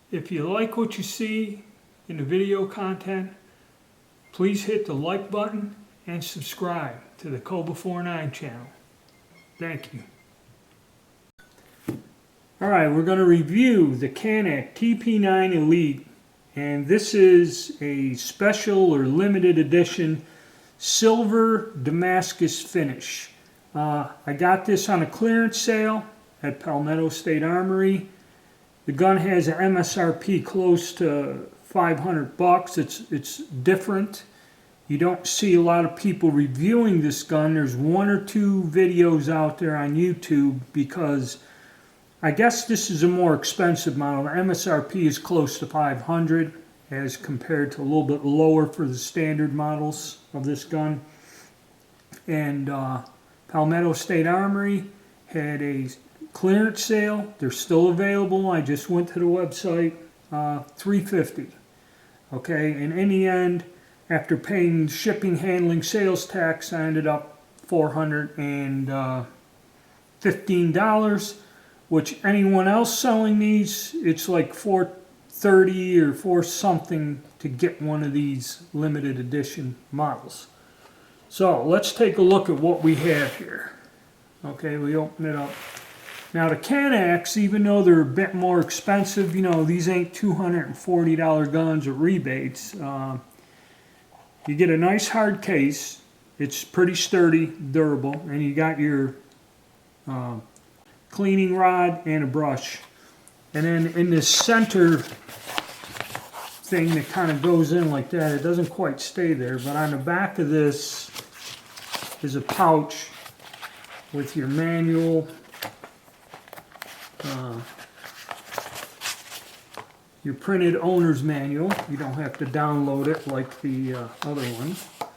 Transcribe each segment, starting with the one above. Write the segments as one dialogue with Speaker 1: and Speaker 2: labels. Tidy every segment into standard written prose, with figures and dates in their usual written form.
Speaker 1: If you like what you see in the video content, please hit the like button and subscribe to the Cobra49 channel. Thank you. Alright, we're going to review the Canik TP9 Elite, and this is a special or limited edition silver Damascus finish. I got this on a clearance sale at Palmetto State Armory. The gun has an MSRP close to $500. It's different. You don't see a lot of people reviewing this gun. There's one or two videos out there on YouTube because I guess this is a more expensive model. The MSRP is close to $500 as compared to a little bit lower for the standard models of this gun. And Palmetto State Armory had a clearance sale. They're still available. I just went to the website. $350. Okay, and in the end, after paying shipping, handling, sales tax, I ended up $415, which anyone else selling these, it's like $430 or $4 something to get one of these limited edition models. So let's take a look at what we have here. Okay, we open it up. Now the Caniks, even though they're a bit more expensive, you know, these ain't $240 guns or rebates. You get a nice hard case. It's pretty sturdy, durable, and you got your cleaning rod and a brush. And then in this center thing that kind of goes in like that, it doesn't quite stay there, but on the back of this is a pouch with your manual, your printed owner's manual. You don't have to download it like the other ones. A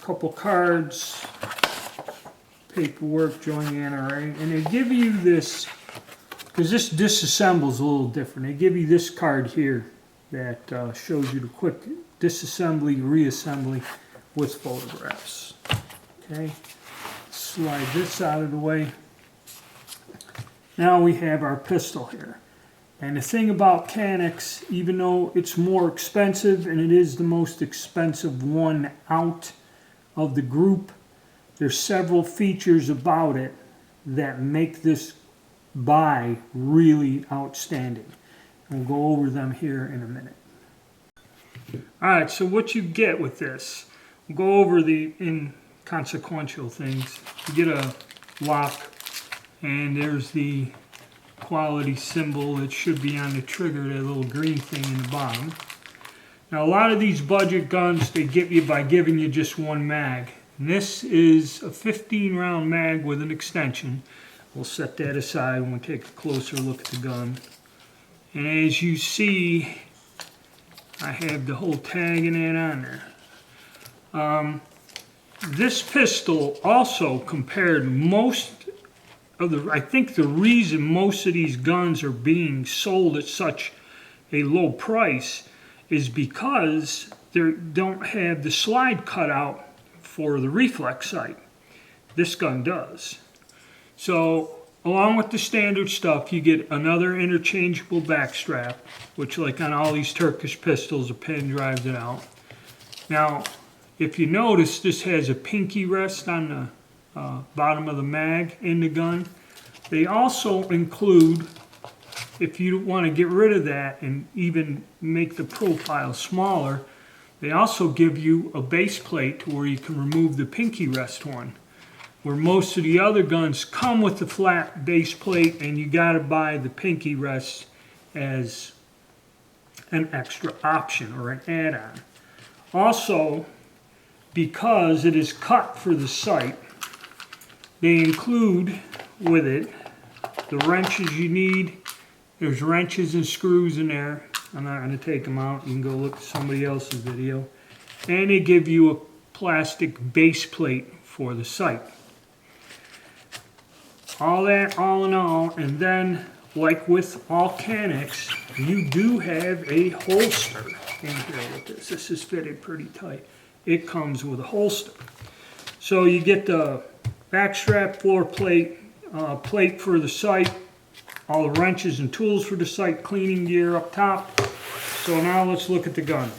Speaker 1: couple cards, paperwork, join the NRA, and they give you this, because this disassembles a little different. They give you this card here that shows you the quick disassembly, reassembly with photographs. Okay, slide this out of the way. Now we have our pistol here. And the thing about Caniks, even though it's more expensive and it is the most expensive one out of the group, there's several features about it that make this buy really outstanding. We'll go over them here in a minute. Alright, so what you get with this, we'll go over the inconsequential things. You get a lock, and there's the quality symbol that should be on the trigger, that little green thing in the bottom. Now a lot of these budget guns, they get you by giving you just one mag. And this is a 15 round mag with an extension. We'll set that aside when we take a closer look at the gun. And as you see, I have the whole tag and that on there. This pistol also compared most of the, I think the reason most of these guns are being sold at such a low price is because they don't have the slide cut out for the reflex sight. This gun does. So along with the standard stuff, you get another interchangeable back strap, which like on all these Turkish pistols, a pin drives it out. Now, if you notice, this has a pinky rest on the bottom of the mag in the gun. They also include, if you want to get rid of that and even make the profile smaller, they also give you a base plate to where you can remove the pinky rest one. Where most of the other guns come with the flat base plate and you got to buy the pinky rest as an extra option or an add-on. Also, because it is cut for the sight, they include with it the wrenches you need. There's wrenches and screws in there. I'm not going to take them out. You can go look at somebody else's video. And they give you a plastic base plate for the sight. All that, all in all, and then, like with all Caniks, you do have a holster in here with this. This is fitted pretty tight. It comes with a holster. So you get the back strap, floor plate, plate for the sight, all the wrenches and tools for the sight cleaning gear up top. So now let's look at the gun.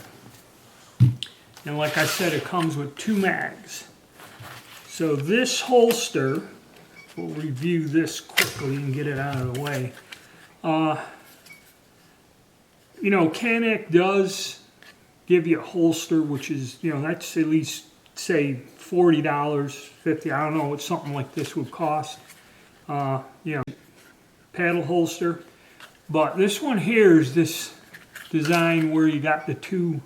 Speaker 1: And like I said, it comes with 2 mags. So this holster, we'll review this quickly and get it out of the way. You know, Canik does give you a holster, which is, you know, that's at least, say, $40, $50, I don't know what something like this would cost. You know, paddle holster. But this one here is this design where you got the 2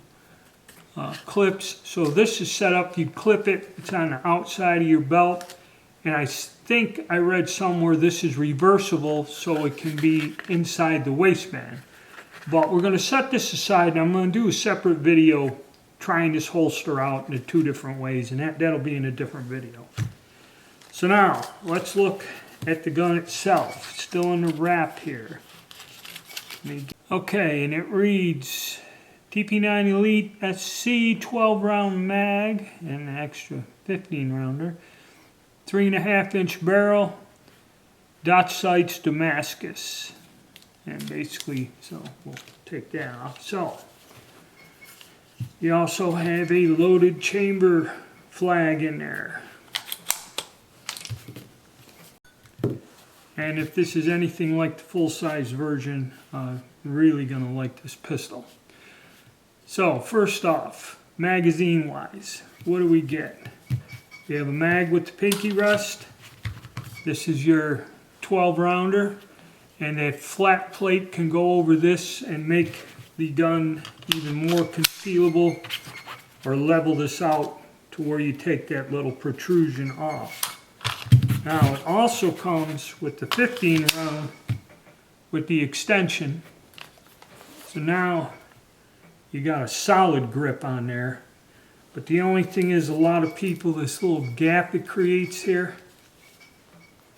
Speaker 1: clips. So this is set up, you clip it, it's on the outside of your belt. And I think I read somewhere this is reversible so it can be inside the waistband. But we're going to set this aside and I'm going to do a separate video trying this holster out in 2 different ways, and that'll be in a different video. So now, let's look at the gun itself. It's still in the wrap here. Okay, and it reads TP9 Elite SC 12 round mag and an extra 15 rounder. 3.5 inch barrel. Dot sights Damascus. And basically, so we'll take that off. So, you also have a loaded chamber flag in there. And if this is anything like the full-size version, you're really going to like this pistol. So, first off, magazine-wise, what do we get? We have a mag with the pinky rest. This is your 12-rounder. And that flat plate can go over this and make the gun even more concealable, or level this out to where you take that little protrusion off. Now it also comes with the 15 round with the extension. So now you got a solid grip on there. But the only thing is, a lot of people, this little gap it creates here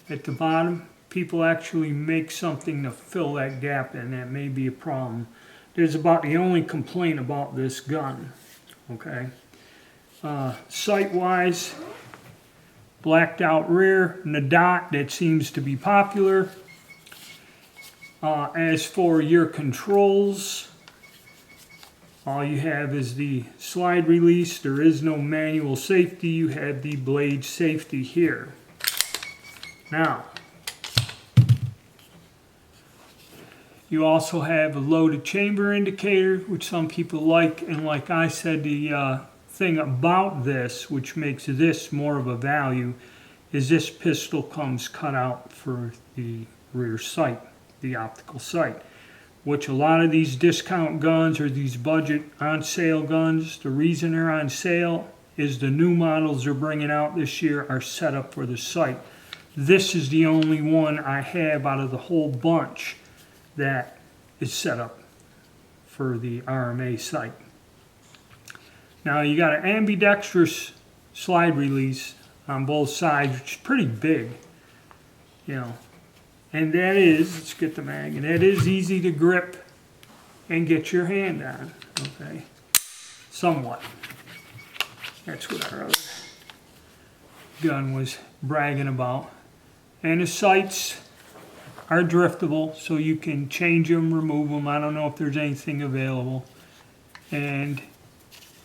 Speaker 1: at the bottom, people actually make something to fill that gap in. That may be a problem. There's about the only complaint about this gun. Okay. Sight-wise, blacked out rear, and the dot that seems to be popular. As for your controls, all you have is the slide release. There is no manual safety. You have the blade safety here. Now, you also have a loaded chamber indicator, which some people like, and like I said, the thing about this, which makes this more of a value, is this pistol comes cut out for the rear sight, the optical sight, which a lot of these discount guns or these budget on sale guns, the reason they're on sale is the new models they're bringing out this year are set up for the sight. This is the only one I have out of the whole bunch that is set up for the RMA sight. Now you got an ambidextrous slide release on both sides, which is pretty big, you know, and that is, let's get the mag, and that is easy to grip and get your hand on, okay, somewhat. That's what our other gun was bragging about. And the sights are driftable, so you can change them, remove them. I don't know if there's anything available. And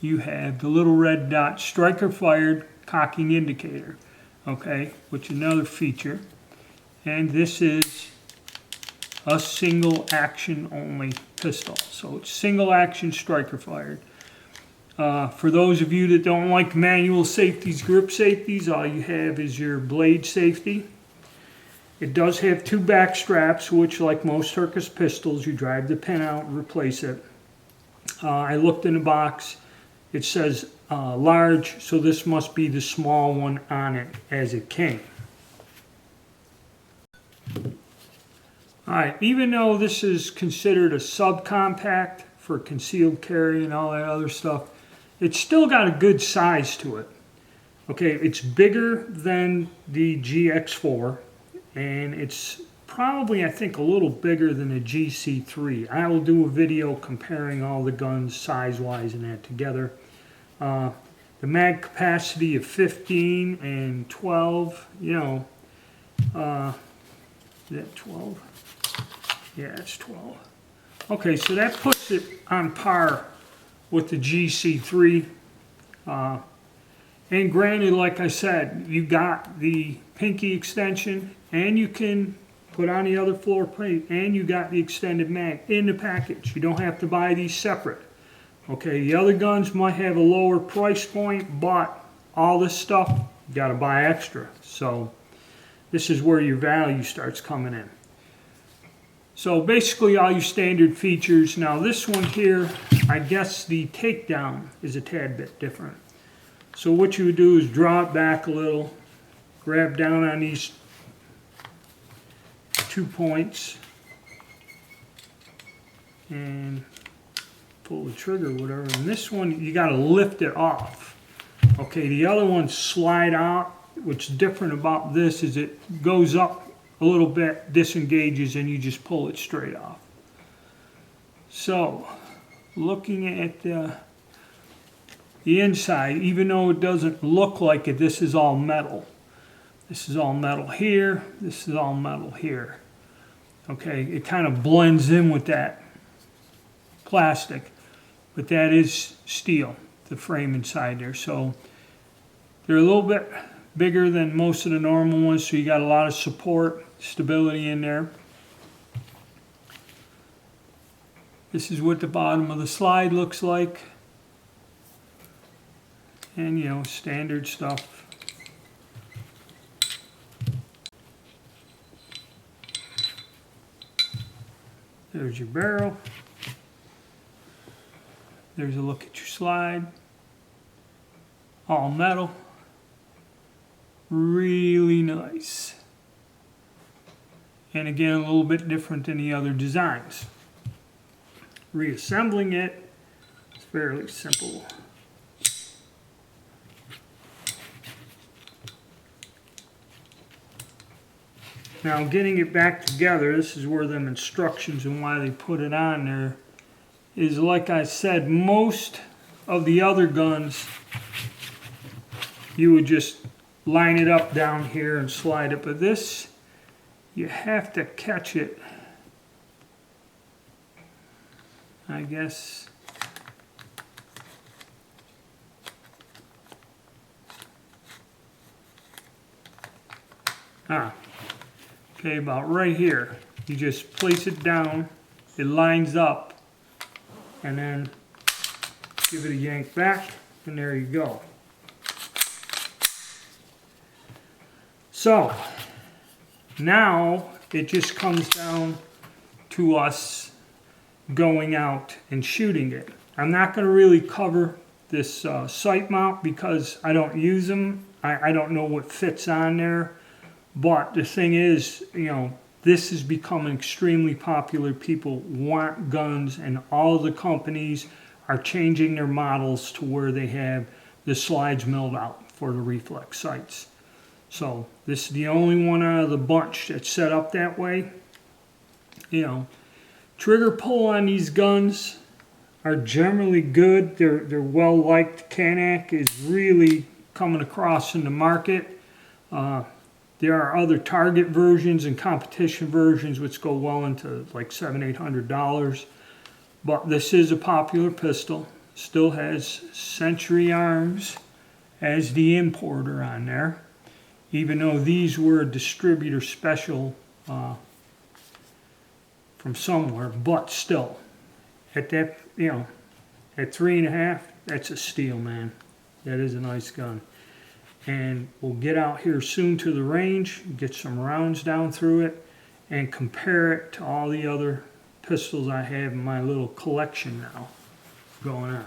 Speaker 1: you have the little red dot striker fired cocking indicator, okay, which is another feature. And this is a single action only pistol, so it's single action striker fired. For those of you that don't like manual safeties, grip safeties, all you have is your blade safety. It does have 2 back straps, which, like most Turkish pistols, you drive the pin out and replace it. I looked in the box. It says large, so this must be the small one on it as it came. Alright, even though this is considered a subcompact for concealed carry and all that other stuff, it's still got a good size to it. Okay, it's bigger than the GX4. And it's probably, I think, a little bigger than a GC3. I will do a video comparing all the guns size-wise and that together. The mag capacity of 15 and 12, you know, is that 12? Yeah, it's 12. Okay, so that puts it on par with the GC3. And granted, like I said, you got the pinky extension, and you can put on the other floor plate, and you got the extended mag in the package. You don't have to buy these separate. Okay, the other guns might have a lower price point, but all this stuff, you got to buy extra. So this is where your value starts coming in. So basically all your standard features. Now this one here, I guess the takedown is a tad bit different. So what you would do is draw it back a little, grab down on these 2 points, and pull the trigger or whatever. And this one, you got to lift it off. Okay, the other ones slide out. What's different about this is it goes up a little bit, disengages, and you just pull it straight off. So, looking at the inside, even though it doesn't look like it, this is all metal. This is all metal here. This is all metal here. Okay, it kind of blends in with that plastic, but that is steel, the frame inside there. So they're a little bit bigger than most of the normal ones, so you got a lot of support, stability in there. This is what the bottom of the slide looks like. And, you know, standard stuff. There's your barrel. There's a look at your slide. All metal. Really nice. And again, a little bit different than the other designs. Reassembling it is fairly simple. Now getting it back together, this is where them instructions and why they put it on there is, like I said, most of the other guns you would just line it up down here and slide it, but this you have to catch it, I guess. Okay, about right here. You just place it down, it lines up, and then give it a yank back, and there you go. So, now it just comes down to us going out and shooting it. I'm not going to really cover this sight mount because I don't use them. I don't know what fits on there. But the thing is, you know, this has become extremely popular. People want guns, and all the companies are changing their models to where they have the slides milled out for the reflex sights. So this is the only one out of the bunch that's set up that way. You know, trigger pull on these guns are generally good. They're well liked. Canik is really coming across in the market. There are other Target versions and competition versions which go well into like $700-800. But this is a popular pistol. Still has Century Arms as the importer on there. Even though these were a distributor special from somewhere, but still, at that, you know, at 3.5, that's a steal, man. That is a nice gun. And we'll get out here soon to the range, get some rounds down through it, and compare it to all the other pistols I have in my little collection now going on.